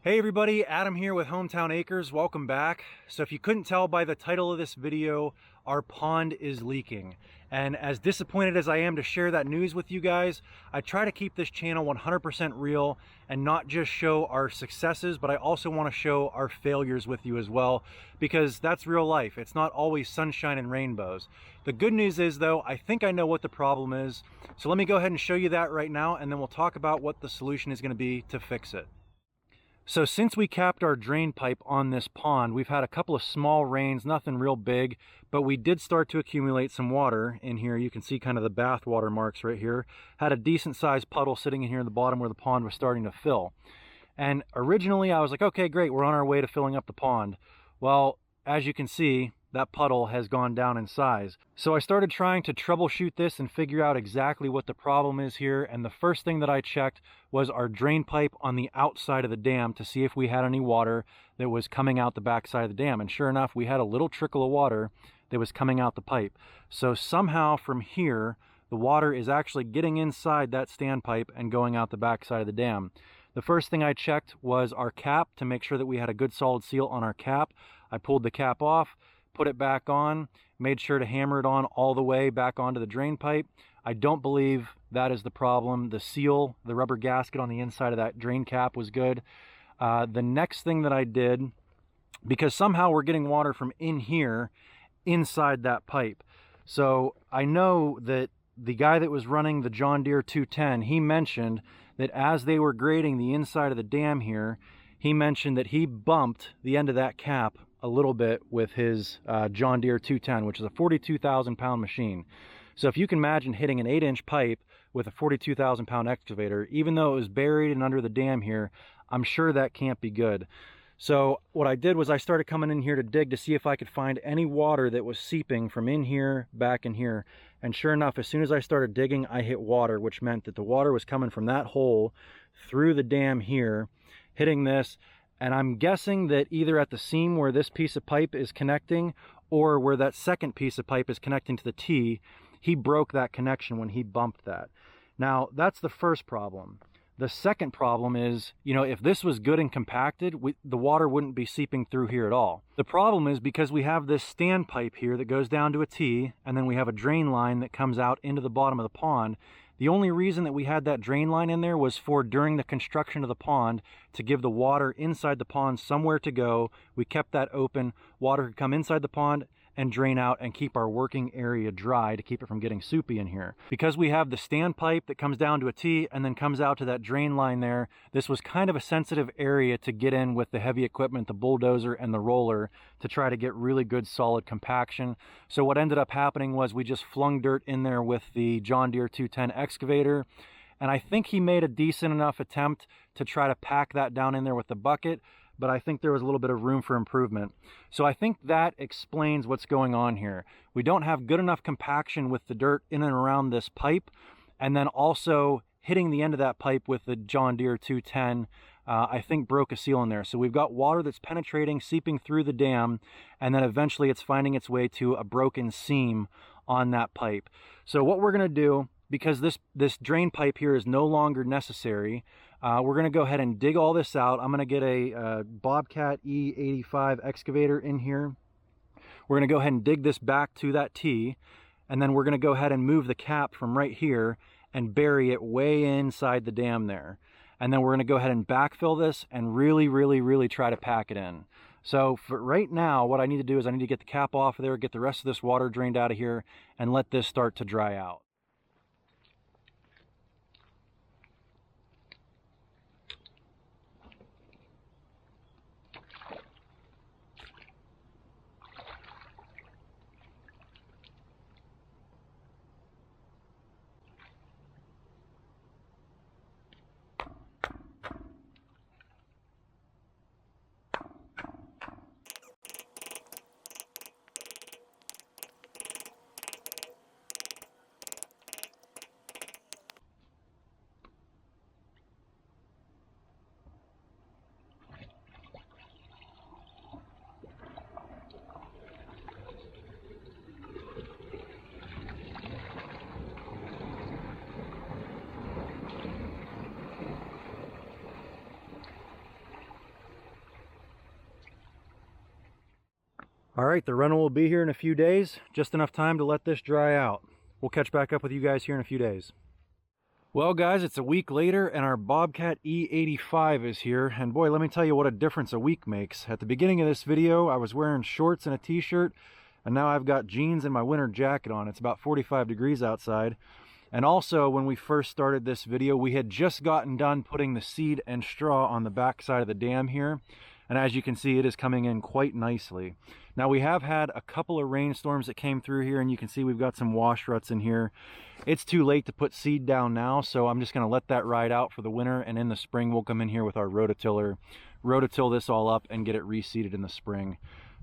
Hey everybody, Adam here with Hometown Acres. Welcome back. So if you couldn't tell by the title of this video, our pond is leaking. And as disappointed as I am to share that news with you guys, I try to keep this channel 100% real and not just show our successes, but I also want to show our failures with you as well, because that's real life. It's not always sunshine and rainbows. The good news is though, I think I know what the problem is. So let me go ahead and show you that right now, and then we'll talk about what the solution is going to be to fix it. So since we capped our drain pipe on this pond, we've had a couple of small rains, nothing real big, but we did start to accumulate some water in here. You can see kind of the bath water marks right here. Had a decent sized puddle sitting in here in the bottom where the pond was starting to fill. And originally I was like, okay, great, we're on our way to filling up the pond. Well, as you can see, that puddle has gone down in size. So I started trying to troubleshoot this and figure out exactly what the problem is here. And the first thing that I checked was our drain pipe on the outside of the dam to see if we had any water that was coming out the backside of the dam. And sure enough, we had a little trickle of water that was coming out the pipe. So somehow from here, the water is actually getting inside that standpipe and going out the backside of the dam. The first thing I checked was our cap to make sure that we had a good solid seal on our cap. I pulled the cap off, put it back on, made sure to hammer it on all the way back onto the drain pipe. I don't believe that is the problem. The seal, the rubber gasket on the inside of that drain cap was good. The next thing that I did, because somehow we're getting water from in here inside that pipe. So I know that the guy that was running the John Deere 210, he mentioned that as they were grading the inside of the dam here, he mentioned that he bumped the end of that cap a little bit with his John Deere 210, which is a 42,000 pound machine. So if you can imagine hitting an 8-inch pipe with a 42,000 pound excavator, even though it was buried and under the dam here, I'm sure that can't be good. So what I did was I started coming in here to dig to see if I could find any water that was seeping from in here back in here. And sure enough, as soon as I started digging, I hit water, which meant that the water was coming from that hole through the dam here, hitting this. And I'm guessing that either at the seam where this piece of pipe is connecting or where that second piece of pipe is connecting to the T, he broke that connection when he bumped that. Now, that's the first problem. The second problem is, if this was good and compacted, the water wouldn't be seeping through here at all. The problem is because we have this standpipe here that goes down to a T, and then we have a drain line that comes out into the bottom of the pond. The only reason that we had that drain line in there was for during the construction of the pond to give the water inside the pond somewhere to go. We kept that open. Water could come inside the pond and drain out and keep our working area dry to keep it from getting soupy in here. Because we have the standpipe that comes down to a T and then comes out to that drain line there, this was kind of a sensitive area to get in with the heavy equipment, the bulldozer and the roller, to try to get really good solid compaction. So what ended up happening was we just flung dirt in there with the John Deere 210 excavator. And I think he made a decent enough attempt to try to pack that down in there with the bucket, but I think there was a little bit of room for improvement. So I think that explains what's going on here. We don't have good enough compaction with the dirt in and around this pipe, and then also hitting the end of that pipe with the John Deere 210, I think broke a seal in there. So we've got water that's penetrating, seeping through the dam, and then eventually it's finding its way to a broken seam on that pipe. So what we're gonna do, because this drain pipe here is no longer necessary, we're going to go ahead and dig all this out. I'm going to get a Bobcat E85 excavator in here. We're going to go ahead and dig this back to that T, and then we're going to go ahead and move the cap from right here and bury it way inside the dam there. And then we're going to go ahead and backfill this and really try to pack it in. So for right now, what I need to do is I need to get the cap off of there, get the rest of this water drained out of here, and let this start to dry out. All right, the rental will be here in a few days, just enough time to let this dry out. We'll catch back up with you guys here in a few days. Well guys, it's a week later and our Bobcat E85 is here, and boy, let me tell you what a difference a week makes. At the beginning of this video, I was wearing shorts and a t-shirt, and now I've got jeans and my winter jacket on. It's about 45 degrees outside. And also, when we first started this video, we had just gotten done putting the seed and straw on the back side of the dam here. And as you can see, it is coming in quite nicely. Now, we have had a couple of rainstorms that came through here, and you can see we've got some wash ruts in here. It's too late to put seed down now, so I'm just going to let that ride out for the winter, and in the spring we'll come in here with our rototiller, rototill this all up and get it reseeded in the spring.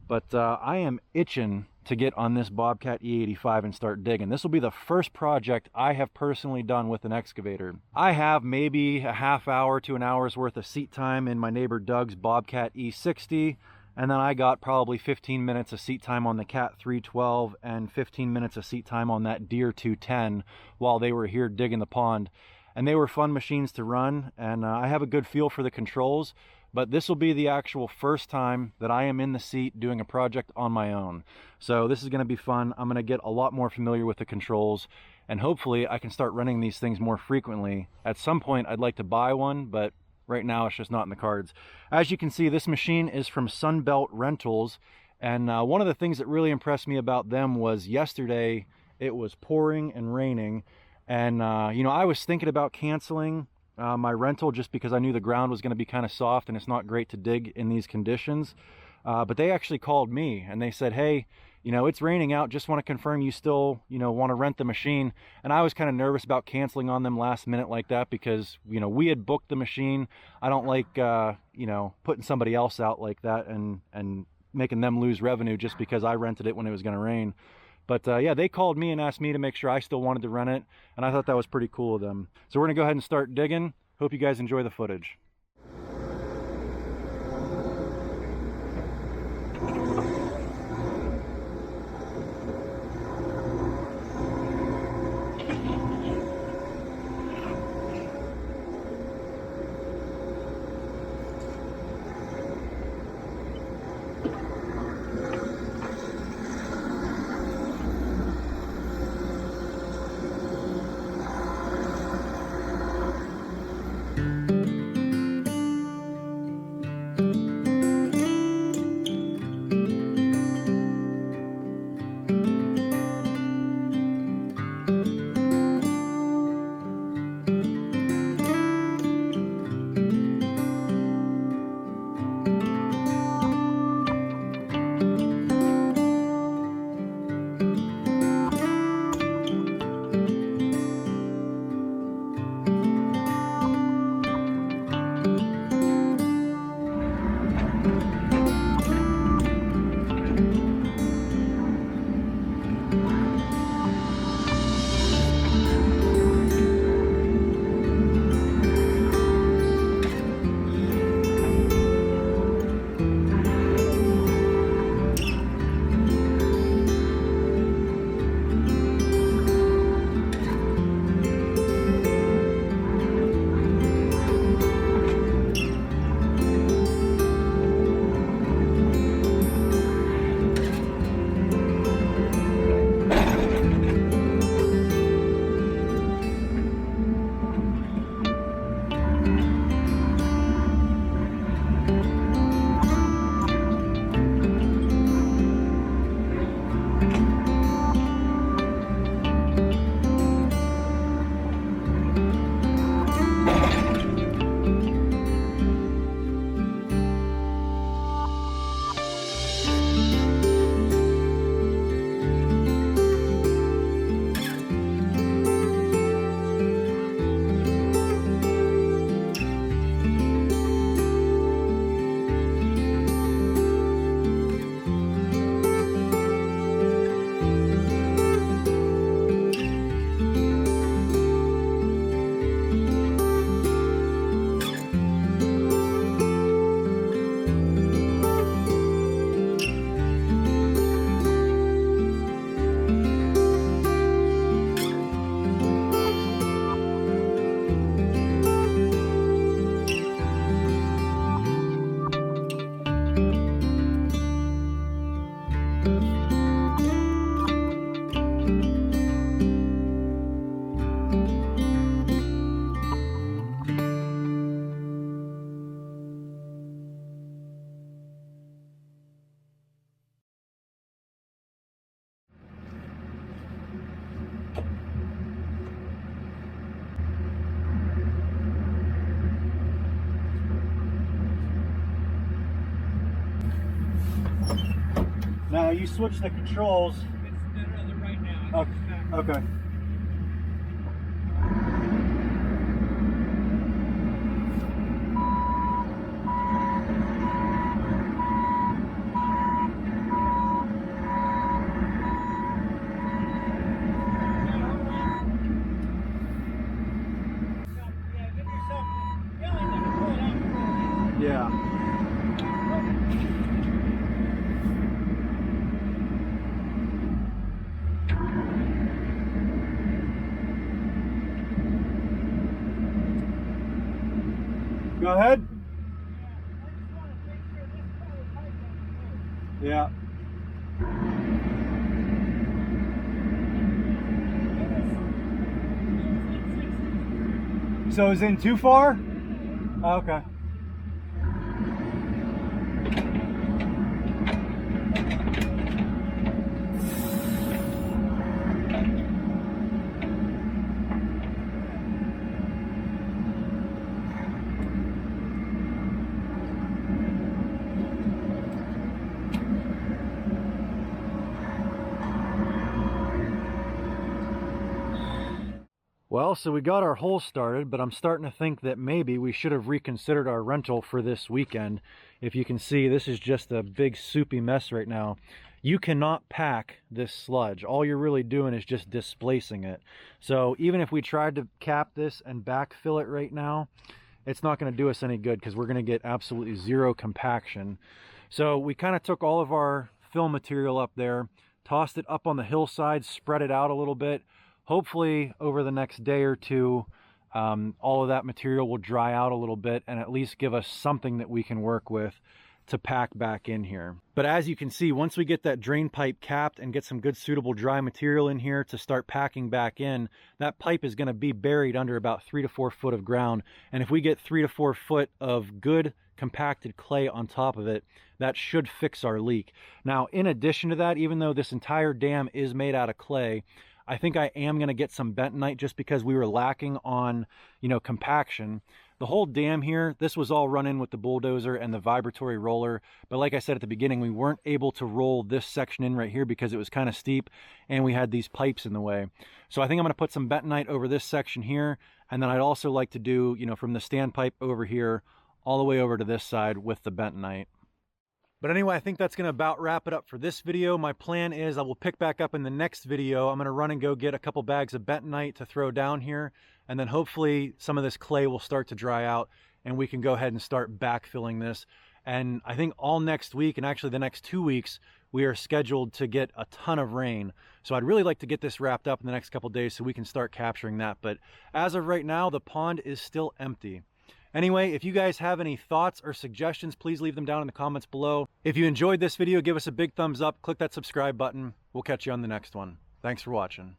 But I am itching to get on this Bobcat E85 and start digging. This will be the first project I have personally done with an excavator. I have maybe a half hour to an hour's worth of seat time in my neighbor Doug's Bobcat E60, and then I got probably 15 minutes of seat time on the Cat 312 and 15 minutes of seat time on that Deere 210 while they were here digging the pond. And they were fun machines to run, and I have a good feel for the controls. But this will be the actual first time that I am in the seat doing a project on my own. So this is going to be fun. I'm going to get a lot more familiar with the controls, and hopefully I can start running these things more frequently. At some point I'd like to buy one, but right now it's just not in the cards. As you can see, this machine is from Sunbelt Rentals, and one of the things that really impressed me about them was yesterday it was pouring and raining, and you know, I was thinking about canceling my rental just because I knew the ground was going to be kind of soft and it's not great to dig in these conditions. But they actually called me and they said, hey, you know, it's raining out, just want to confirm you still, you know, want to rent the machine. And I was kind of nervous about canceling on them last minute like that because, you know, we had booked the machine. I don't like, you know, putting somebody else out like that and making them lose revenue just because I rented it when it was going to rain. But yeah, they called me and asked me to make sure I still wanted to rent it, and I thought that was pretty cool of them. So we're gonna go ahead and start digging. Hope you guys enjoy the footage. Now you switch the controls. It's right now. Okay. Yeah. Go ahead. Yeah. So is in too far? Okay. Well, so we got our hole started, but I'm starting to think that maybe we should have reconsidered our rental for this weekend. If you can see, this is just a big soupy mess right now. You cannot pack this sludge. All you're really doing is just displacing it. So even if we tried to cap this and backfill it right now, it's not going to do us any good because we're going to get absolutely zero compaction. So we kind of took all of our fill material up there, tossed it up on the hillside, spread it out a little bit. Hopefully over the next day or two, all of that material will dry out a little bit and at least give us something that we can work with to pack back in here. But as you can see, once we get that drain pipe capped and get some good suitable dry material in here to start packing back in, that pipe is going to be buried under about 3 to 4 foot of ground. And if we get 3 to 4 foot of good compacted clay on top of it, that should fix our leak. Now, in addition to that, even though this entire dam is made out of clay, I think I am going to get some bentonite just because we were lacking on, compaction. The whole dam here, this was all run in with the bulldozer and the vibratory roller. But like I said at the beginning, we weren't able to roll this section in right here because it was kind of steep and we had these pipes in the way. So I think I'm going to put some bentonite over this section here. And then I'd also like to do, from the standpipe over here all the way over to this side with the bentonite. But anyway, I think that's going to about wrap it up for this video. My plan is I will pick back up in the next video. I'm going to run and go get a couple bags of bentonite to throw down here. And then hopefully some of this clay will start to dry out and we can go ahead and start backfilling this. And I think all next week and actually the next 2 weeks, we are scheduled to get a ton of rain. So I'd really like to get this wrapped up in the next couple days so we can start capturing that. But as of right now, the pond is still empty. Anyway, if you guys have any thoughts or suggestions, please leave them down in the comments below. If you enjoyed this video, give us a big thumbs up, click that subscribe button. We'll catch you on the next one. Thanks for watching.